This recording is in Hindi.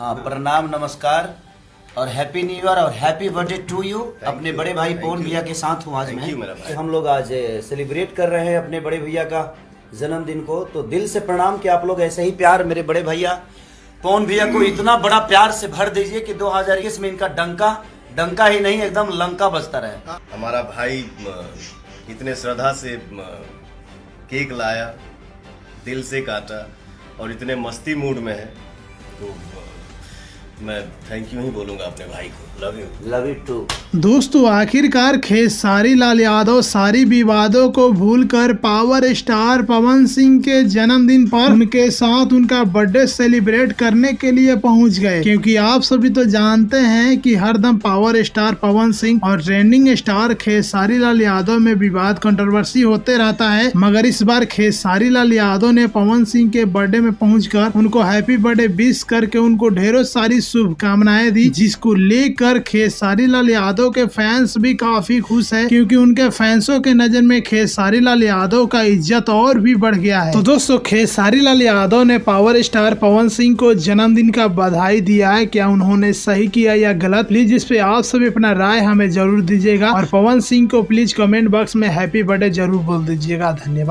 हाँ, प्रणाम, नमस्कार और हैप्पी न्यू ईयर और हैप्पी बर्थडे टू यू। अपने बड़े भाई पवन भैया के साथ हूँ आज मैं। तो हम लोग आज सेलिब्रेट कर रहे हैं अपने बड़े भैया का जन्मदिन को। तो दिल से प्रणाम कि आप लोग ऐसे ही प्यार मेरे बड़े भैया पवन भैया को इतना बड़ा प्यार से भर दीजिए कि 2021 में इनका डंका ही नहीं एकदम लंका बजता रहे। हमारा भाई इतने श्रद्धा से केक लाया, दिल से काटा और इतने मस्ती मूड में है, तो मैं थैंक यू ही बोलूंगा अपने भाई को। Love you too. दोस्तों, आखिरकार खेसारी लाल यादव सारी विवादों को भूलकर पावर स्टार पवन सिंह के जन्मदिन पर उनके साथ उनका बर्थडे सेलिब्रेट करने के लिए पहुंच गए, क्योंकि आप सभी तो जानते हैं कि हरदम पावर स्टार पवन सिंह और ट्रेंडिंग स्टार खेसारी लाल यादव में विवाद कंट्रोवर्सी होते रहता है। मगर इस बार खेसारी लाल यादव ने पवन सिंह के बर्थडे में पहुंचकर उनको हैप्पी बर्थडे विश करके उनको ढेरों सारी शुभकामनाएं दी, जिसको लेकर खेसारी लाल यादव के फैंस भी काफी खुश है, क्योंकि उनके फैंसों के नजर में खेसारी लाल यादव का इज्जत और भी बढ़ गया है। तो दोस्तों, खेसारी लाल यादव ने पावर स्टार पवन सिंह को जन्मदिन का बधाई दिया है। क्या उन्होंने सही किया या गलत, प्लीज इस पे आप सभी अपना राय हमें जरूर दीजिएगा और पवन सिंह को प्लीज कमेंट बॉक्स में हैप्पी बर्थडे जरूर बोल दीजिएगा। धन्यवाद।